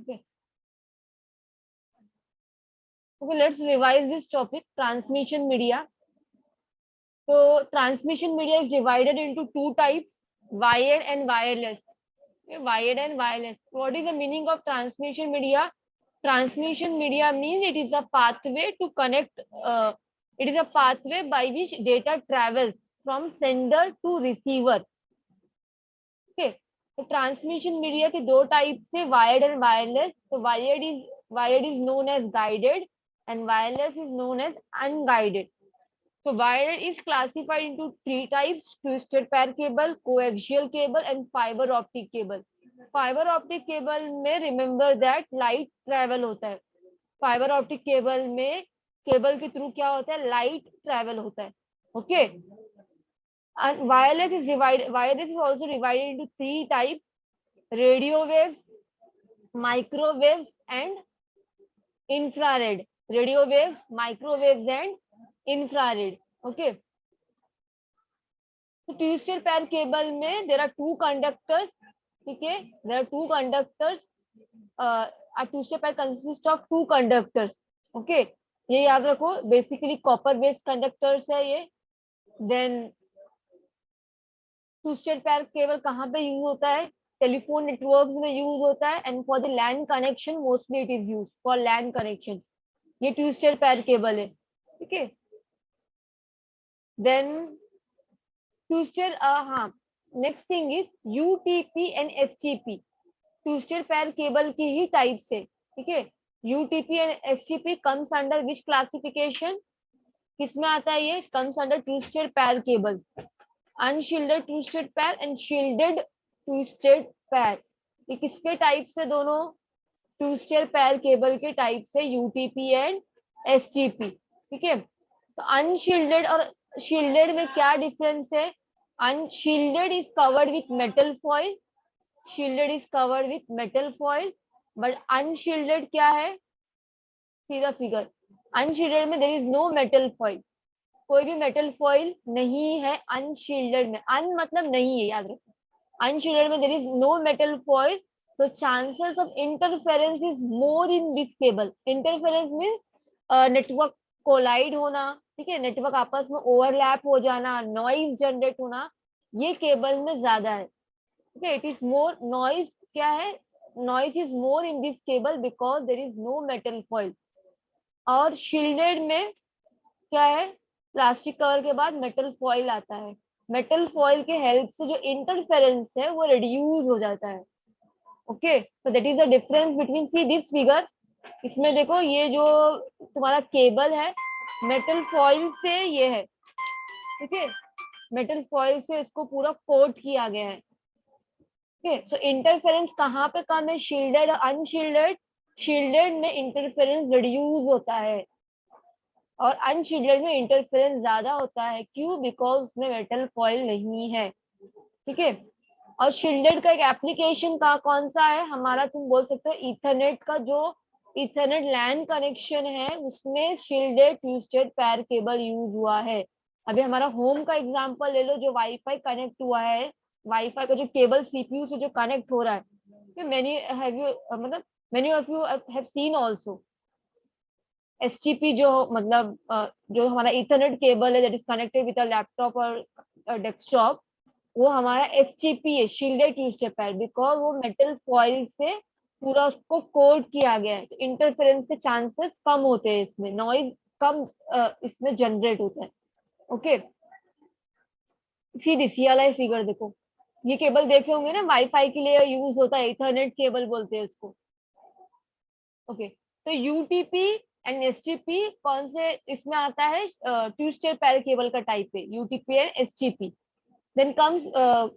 Okay. Okay, let's revise this topic, transmission media. So transmission media is divided into two types, wired and wireless. Okay, wired and wireless. What is the meaning of transmission media? Transmission media means it is a pathway to connect, it is a pathway by which data travels from sender to receiver. Okay. तो transmission media के दो type से, wired and wireless. तो wired is known as guided and wireless is known as unguided. So wired is classified into three types: twisted pair cable, coaxial cable, and fiber optic cable. Fiber optic cable में remember that light travel होता है. Fiber optic cable में cable के through क्या होता है, light travel होता है. Okay. And wireless is also divided into three types: radio waves, microwaves, and infrared. Radio waves, microwaves, and infrared. Okay. So twisted pair cable में there are two conductors. ठीक है, there are two conductors. A twisted pair consists of two conductors. Okay, ये याद रखो. Basically copper based conductors है ये. Then twisted pair cable कहाँ पे यूज होता है? टेलीफोन नेटवर्क्स में यूज होता है. And for the land connection mostly it is use for land connection. ये ट्विस्टेड पैर केबल है. ठीक है. देन ट्विस्टेड, हाँ, next thing is UTP and STP. Twisted पैर केबल की ही टाइप से. ठीक है. UTP and STP comes under which classification? किसमें आता है ये? कम्स अंडर ट्विस्टेड पैर केबल्स. अनशील्डेड ट्विस्टेड पैर एंड शील्डेड ट्विस्टेड पैर. ये किसके टाइप से? दोनों ट्विस्टेड पैर केबल के टाइप से, यूटीपी एंड एसटीपी. ठीक है. तो अनशील्डेड और शील्डेड में क्या डिफरेंस है? Unshielded is covered with metal foil. Shielded is covered with metal foil. But unshielded क्या है? सीधा फिगर. अनशील्डेड में there is no metal foil. कोई भी मेटल फॉइल नहीं है अनशील्डेड में. अन मतलब नहीं है, याद रखो. अनशील्डेड में there is no metal foil. so chances of interference is more in this cable. interference means network collide होना. ठीक है, नेटवर्क आपस में ओवरलैप हो जाना, नॉइज जनरेट होना, ये केबल में ज्यादा है. ठीक है. It is more noise. क्या है? Noise is more in this cable because there is no metal foil. और शील्डेड में क्या है? प्लास्टिक कवर के बाद मेटल फॉइल आता है. मेटल फॉइल के हेल्प से जो इंटरफेरेंस है वो रिड्यूस हो जाता है. Okay, so that is the difference between, see this figure. इसमें देखो, ये जो तुम्हारा केबल है मेटल फॉइल से ये है. ठीक है, मेटल फॉइल से इसको पूरा कोट किया गया है. ठीक है. सो इंटरफेरेंस कहाँ पे कम है? शील्डेड और अनशील्डेड. शील्डेड में इंटरफेरेंस रिड्यूस होता है और अनशील्डेड में इंटरफेरेंस ज्यादा होता है. क्यों? बिकॉज उसमें मेटल फॉइल नहीं है. ठीक है. और शील्डेड का एक एप्लीकेशन का कौन सा है हमारा? तुम बोल सकते हो इथरनेट का. जो इथरनेट लैन कनेक्शन है उसमें शील्डेड ट्विस्टेड पैर केबल यूज हुआ है. अभी हमारा होम का एग्जांपल ले लो, जो वाईफाई कनेक्ट हुआ है, वाईफाई का जो केबल सीपीयू से जो कनेक्ट हो रहा है. मेनी हैव यू, मतलब many of you have seen also STP. जो मतलब जो हमारा इथरनेट केबल है that is connected with a laptop और डेस्कटॉप, वो हमारा एसटीपी है, शील्डेड ट्विस्टेड पैर, बिकॉज वो मेटल फॉइल से पूरा उसको कोट किया गया है. तो इंटरफेरेंस के चांसेस कम होते हैं इसमें, नॉइज कम इसमें जनरेट होता है. ओके. सीधी सी वाला फिगर देखो. ये केबल देखे होंगे ना, वाईफाई के लिए यूज होता है, इथरनेट केबल बोलते हैं उसको. ओके. तो यूटीपी एंड एसटीपी कौन से इसमें आता है? ट्विस्टेड पैर केबल का टाइप है UTP and STP. Then comes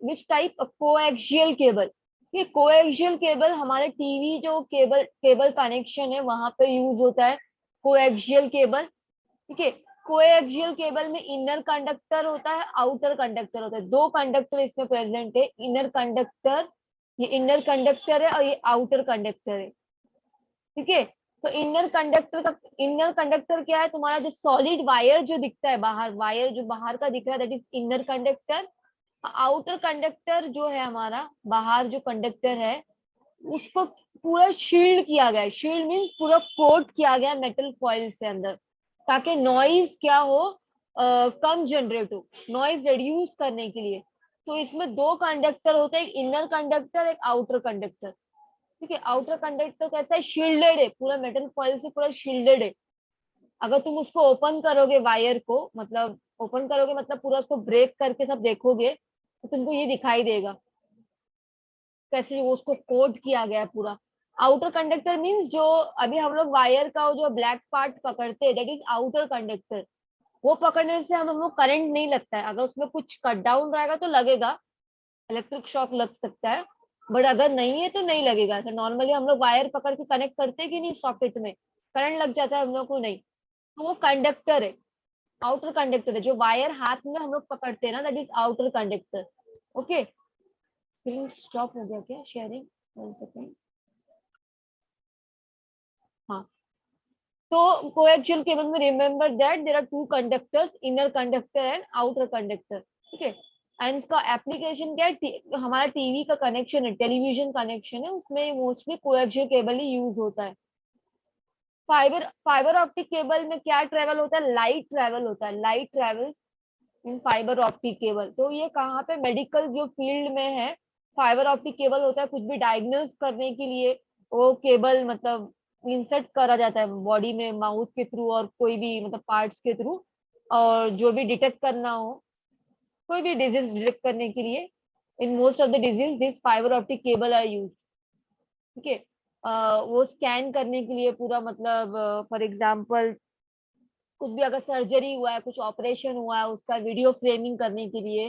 which type? Coaxial cable. ये कोएक्सियल केबल हमारे टीवी जो केबल कनेक्शन है वहां पे यूज होता है कोएक्सियल केबल. ठीक है. कोएक्सियल केबल में इनर कंडक्टर होता है, आउटर कंडक्टर होता है. दो कंडक्टर इसमें प्रेजेंट है. इनर कंडक्टर, ये इनर कंडक्टर है और ये आउटर कंडक्टर है. ठीक है. तो इनर कंडक्टर क्या है? तुम्हारा जो सॉलिड वायर जो दिखता है बाहर, वायर जो बाहर का दिख रहा है that is inner conductor. Outer conductor जो है हमारा बाहर जो कंडक्टर है उसको पूरा शील्ड किया गया है। शील्ड मीन्स पूरा कोट किया गया मेटल फॉइल से अंदर, ताकि नॉइज क्या हो, कम जनरेट हो, नॉइज रिड्यूस करने के लिए। तो इसमें दो कंडक्टर होते हैं, एक इनर कंडक्टर, एक आउटर कंडक्टर। ठीक है, आउटर कंडक्टर कैसा है, शील्डेड है, पूरा मेटल फॉइल से पूरा शील्डेड है। अगर तुम उसको ओपन करोगे वायर को, मतलब ओपन करोगे मतलब पूरा उसको ब्रेक करके सब देखोगे, तो तुमको ये दिखाई देगा कैसे वो उसको कोट किया गया है पूरा। आउटर कंडक्टर मींस जो अभी हम लोग वायर का जो ब्लैक पार्ट पकड़ते हैं, दैट इज आउटर कंडक्टर। वो पकड़ने से हम लोग करंट नहीं लगता है, अगर उसमें कुछ कट डाउन रहेगा तो लगेगा, इलेक्ट्रिक शॉक लग सकता है, बट अगर नहीं है तो नहीं लगेगा। तो नॉर्मली हम लोग वायर पकड़ के कनेक्ट करते हैं कि नहीं सॉकेट में, करंट लग जाता है हम लोग को, नहीं। तो वो कंडक्टर है, आउटर कंडक्टर है। जो वायर हाथ में हम लोग पकड़ते हैं ना, that is outer conductor. Okay, screen stop हो गया क्या शेयरिंग, 1 सेकेंड। हाँ, तो कोएक्सियल केबल में remember that there are two conductors, inner conductor and outer conductor. ठीक है, एंड इसका एप्लीकेशन क्या है, हमारा टीवी का कनेक्शन है, टेलीविजन कनेक्शन है, उसमें मोस्टली कोएक्सियल केबल ही यूज होता है। फाइबर फाइबर ऑप्टिक केबल में क्या ट्रेवल होता है, लाइट ट्रेवल होता है, light travels in fibre optic cable. तो ये कहाँ पे, मेडिकल जो फील्ड में है, फाइबर ऑप्टिक केबल होता है, कुछ भी डायग्नोस करने के लिए वो केबल मतलब इंसर्ट करा जाता है बॉडी में, माउथ के थ्रू और कोई भी मतलब पार्ट्स के थ्रू, और जो भी डिटेक्ट करना हो, कोई भी डिजीज डिटेक्ट करने के लिए, in most of the disease this fibre optic cable are use. ठीक है, वो स्कैन करने के लिए पूरा, मतलब फॉर एग्जांपल कुछ भी अगर सर्जरी हुआ है, कुछ ऑपरेशन हुआ है, उसका वीडियो फ्रेमिंग करने के लिए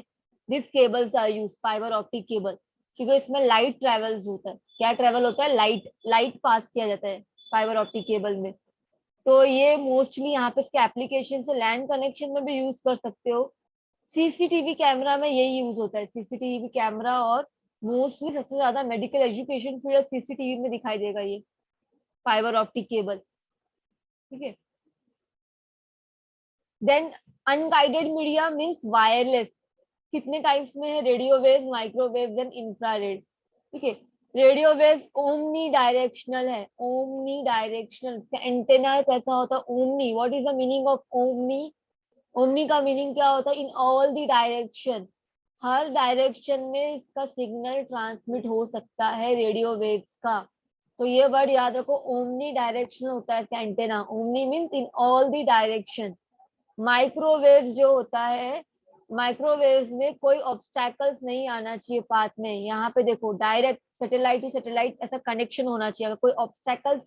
this cables are use, fibre optic cable. क्योंकि इसमें लाइट ट्रेवल्स होता है, क्या ट्रेवल होता है, लाइट, लाइट पास किया जाता है फाइबर ऑप्टिक केबल में। तो ये मोस्टली यहाँ पे इसके एप्लीकेशन से लैंड कनेक्शन में भी यूज कर सकते हो। सीसीटीवी कैमरा में यही यूज होता है, सीसीटीवी कैमरा, और मोस्टली सबसे ज्यादा मेडिकल एजुकेशन फील्ड सीसीटीवी में दिखाई देगा ये फाइबर ऑप्टिक केबल। ठीक है, then unguided media means wireless. कितने टाइप्स में है, radio wave, microwave and infrared. ठीक है, रेडियो वेव ओमनी डायरेक्शनल है, ओमनी डायरेक्शनल। इसका एंटेना कैसा होता है, omni. What is the meaning of omni, omni का मीनिंग क्या होता है, इन ऑल द डायरेक्शन, हर डायरेक्शन में इसका सिग्नल ट्रांसमिट हो सकता है रेडियो वेव्स का। तो ये वर्ड याद रखो, ओमनी डायरेक्शनल होता है इसका antenna, omni means in all the direction. Microwave जो होता है, माइक्रोवेव में कोई ऑब्स्टैकल्स नहीं आना चाहिए पाथ में। यहाँ पे देखो, डायरेक्ट सैटेलाइट टू सैटेलाइट ऐसा कनेक्शन होना चाहिए। अगर कोई ऑब्स्टैकल्स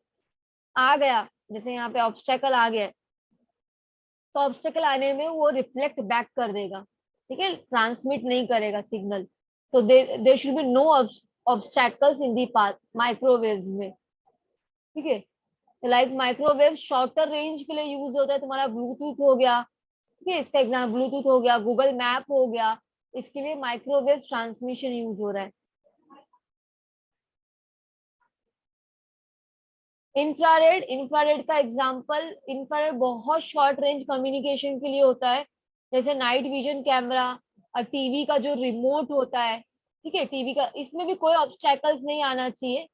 आ गया, जैसे यहाँ पे ऑब्स्टैकल आ गया, तो ऑब्स्टैकल आने में वो रिफ्लेक्ट बैक कर देगा। ठीक है, ट्रांसमिट नहीं करेगा सिग्नल। तो there should be no obstacles in the path microwave में। ठीक है, लाइक माइक्रोवेव शॉर्टर रेंज के लिए यूज होता है, तुम्हारा ब्लूटूथ हो गया। ठीक है, इसका एग्जाम ब्लूटूथ हो गया, गूगल मैप हो गया, इसके लिए माइक्रोवेव ट्रांसमिशन यूज हो रहा है। इंफ्रारेड, इंफ्रारेड का एग्जांपल, इंफ्रारेड बहुत शॉर्ट रेंज कम्युनिकेशन के लिए होता है, जैसे नाइट विजन कैमरा और टीवी का जो रिमोट होता है। ठीक है, टीवी का, इसमें भी कोई ऑब्स्टैकल्स नहीं आना चाहिए।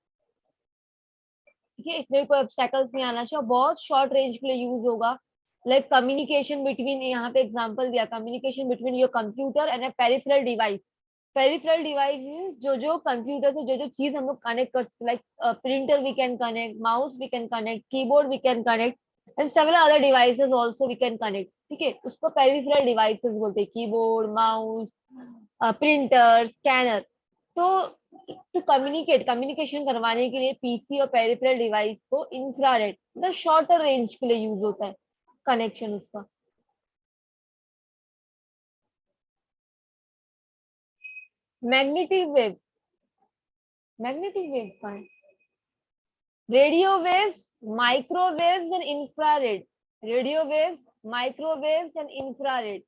ठीक है, इसमें भी कोई ऑब्स्टैकल्स नहीं आना चाहिए, और बहुत शॉर्ट रेंज के लिए यूज होगा। लाइक कम्युनिकेशन बिटवीन, यहाँ पे एग्जांपल दिया, communication between your computer and A peripheral device. Peripheral device means जो जो कंप्यूटर से जो जो चीज हम लोग कनेक्ट कर सकते, like printer we can connect, mouse we can connect, keyboard we can connect, and several other devices also we can connect. ठीक है, उसको पेरिफेरल डिवाइसेस बोलते हैं, कीबोर्ड, माउस, प्रिंटर, स्कैनर। तो टू कम्युनिकेट, कम्युनिकेशन करवाने के लिए पीसी और पेरिफेरल डिवाइस को इंफ्रारेड मतलब शॉर्टर रेंज के लिए यूज होता है कनेक्शन उसका। मैग्नेटिक वेव, मैग्नेटिक वेव का है, radio waves, microwaves and infrared, radio waves, microwaves and infrared,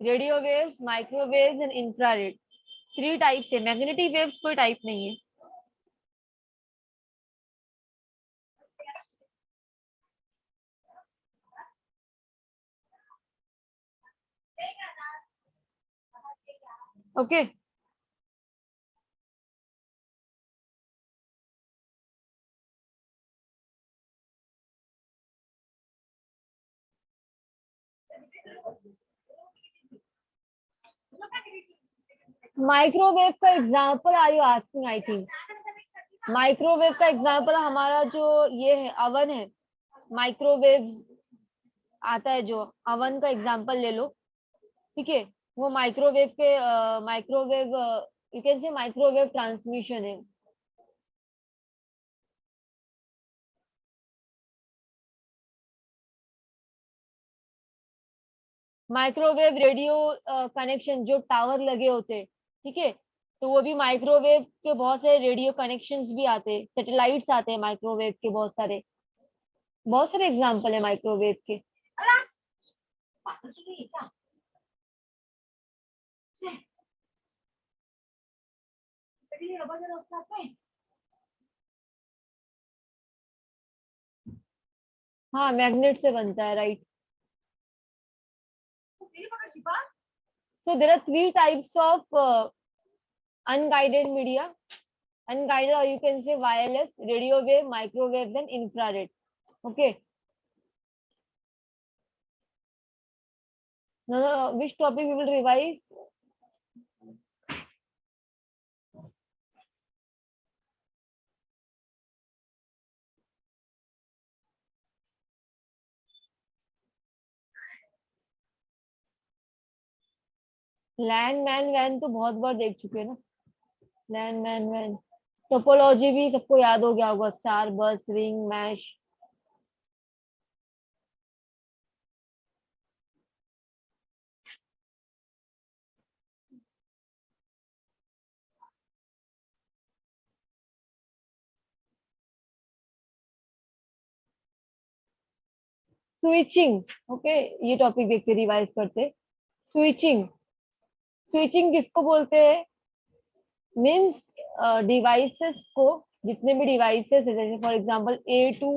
radio waves, microwaves and infrared, 3 types है। मैग्नेटिक वेव्स कोई टाइप नहीं है। ओके, माइक्रोवेव का example are you asking? I think microwave का example हमारा जो ये है अवन है, माइक्रोवेव आता है जो अवन का एग्जाम्पल ले लो, ठीक है, वो माइक्रोवेव के microwave you can say microwave transmission है। माइक्रोवेव रेडियो कनेक्शन जो टावर लगे होते, ठीक है, तो वो भी माइक्रोवेव के बहुत सारे रेडियो कनेक्शंस भी आते, सैटेलाइट्स आते हैं माइक्रोवेव के, बहुत सारे एग्जांपल है माइक्रोवेव के। हाँ, मैग्नेट से बनता है, right. So there are three types of unguided media. Unguided, or you can say wireless, radio wave, microwave, and infrared. Okay. Now, which topic we will revise? LAN MAN वैन तो बहुत बार देख चुके हैं ना, लैंड मैन वैन। टोपोलॉजी भी सबको याद हो गया होगा, स्टार बस, रिंग, मैश। स्विचिंग, ओके, ये टॉपिक देखते रिवाइज करते। स्विचिंग, स्विचिंग किसको बोलते हैं? मीन्स डिवाइसेस को, जितने भी डिवाइसेस है, जैसे for example A to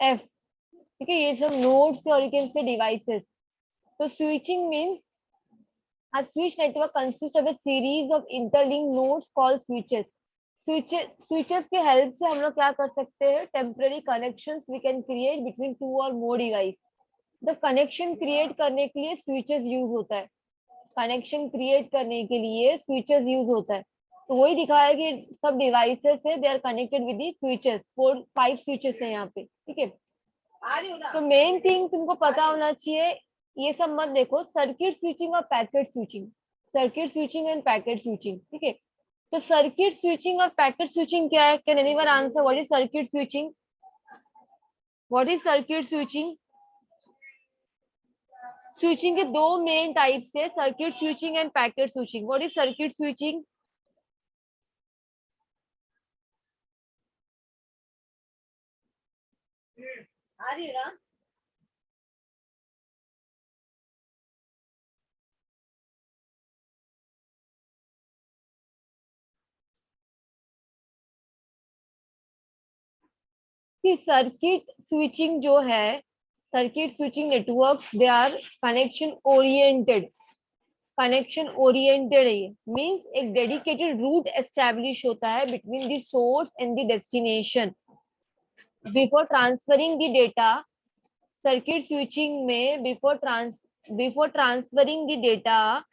F, ठीक है, ये सब नोड्स और यू कैन से डिवाइसेस। तो switching means a switch network consists of a series of interlinked nodes called switches. Switches के हेल्प से हम लोग क्या कर सकते हैं? Temporary connections we can create between two और more device. The connection create करने के लिए स्विचेस यूज होता है, कनेक्शन क्रिएट करने के लिए स्विचेस यूज होता है। तो वही दिखाया कि सब डिवाइसेस है, they are connected with the switches, 4-5 switches है यहाँ पे, ठीक है। तो मेन थिंग तुमको पता होना चाहिए, ये सब मत देखो, सर्किट स्विचिंग और packet switching, circuit switching and packet switching, ठीक है। तो सर्किट स्विचिंग और पैकेट स्विचिंग क्या है? Can anyone answer what is circuit switching? What is circuit switching? Switching के दो मेन टाइप्स है, circuit switching and packet switching. What is circuit switching? आ रही है ना? कि सर्किट स्विचिंग जो है, circuit switching network, they are connection oriented, connection oriented है ये। मीन्स एक डेडिकेटेड रूट एस्टेब्लिश होता है between the source and the destination before transferring the data. Circuit switching में before transferring the data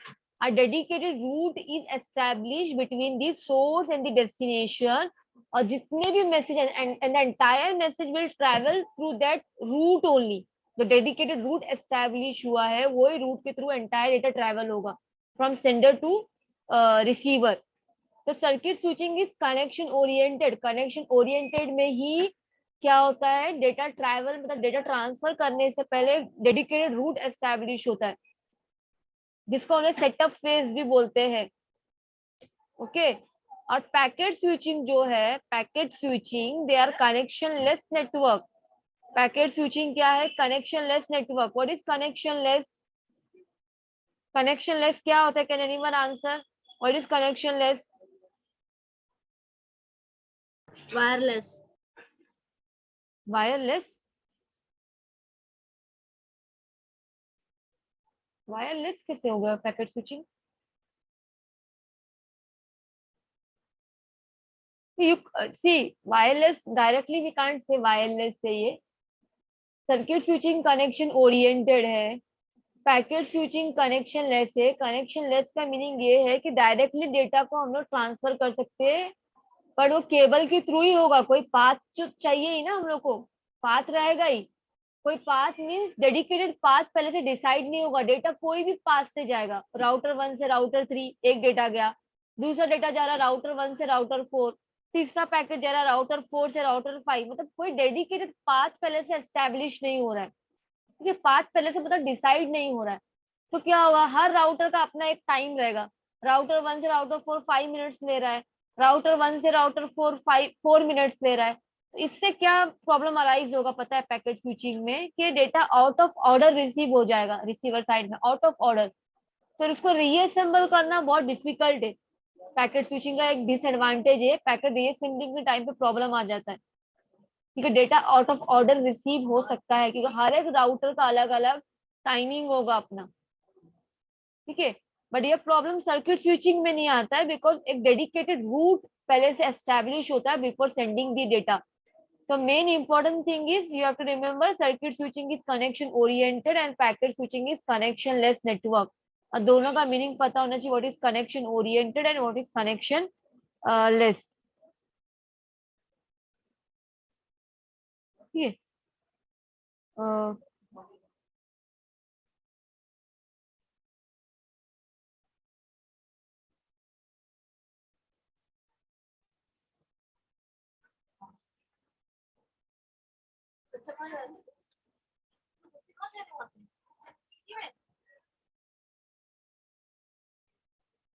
a dedicated route is established between the source and the destination, और जितने भी message and the entire message will travel through that route only. जो dedicated route establish हुआ है वही route के through entire data travel होगा from sender to receiver. तो circuit switching is connection oriented, connection oriented में ही क्या होता है, डेटा ट्रैवल मतलब डेटा ट्रांसफर करने से पहले डेडिकेटेड रूट एस्टैब्लिश होता है, जिसको हमने सेटअप फेज भी बोलते हैं, ओके। और पैकेट स्विचिंग जो है, packet switching they are connectionless network. Packet switching क्या है? Connectionless network. What is connectionless? Connectionless क्या होता है? Can anyone answer what is connectionless? Wireless. Wireless? Wireless कैसे हो गया packet switching? you see wireless directly we can't say wireless है ये। सर्किट स्विचिंग कनेक्शन ओरिएंटेड है, packet switching connection less है। कनेक्शन लेस का मीनिंग ये है कि डायरेक्टली डेटा को हम लोग ट्रांसफर कर सकते हैं, पर वो केबल के थ्रू ही होगा। कोई पाथ जो चाहिए ही ना हम लोग को, पाथ रहेगा ही। कोई पाथ मींस डेडिकेटेड पाथ पहले से डिसाइड नहीं होगा, डेटा कोई भी पाथ से जाएगा। राउटर 1 से राउटर 3 एक डेटा गया, दूसरा डेटा जा रहा राउटर 1 से राउटर 4, तीसरा पैकेट जा रहा राउटर 4 से राउटर 5। मतलब कोई डेडिकेटेड पाथ पहले से एस्टेब्लिश नहीं हो रहा है, क्योंकि पाथ पहले से मतलब डिसाइड नहीं हो रहा है। तो क्या होगा, हर राउटर का अपना एक टाइम रहेगा। राउटर 1 से राउटर 4 5 मिनट्स ले रहा है, राउटर 1 से राउटर 4 4 मिनट्स ले रहा है। तो इससे क्या प्रॉब्लम अराइज होगा पता है पैकेट स्विचिंग में, कि data out of order receive हो जाएगा रिसीवर साइड में, आउट ऑफ ऑर्डर। तो इसको रीअसेंबल करना बहुत डिफिकल्ट है। पैकेट स्विचिंग का एक डिसएडवांटेज है, पैकेट रीअसेंबलिंग के टाइम पे प्रॉब्लम आ जाता है, क्योंकि data out of order receive हो सकता है, क्योंकि हर एक राउटर का अलग अलग टाइमिंग होगा अपना। ठीक है, बट ये प्रॉब्लम सर्किट स्विचिंग में नहीं आता है, बिकॉज एक डेडिकेटेड रूट पहले से एस्टेब्लिश होता है बिफोर सेंडिंग दी डेटा। तो main important thing is you have to remember circuit switching is connection oriented and packet switching is connectionless network. और दोनों का मीनिंग पता होना चाहिए, what is connection oriented and what is connectionless. ठीक है। अ,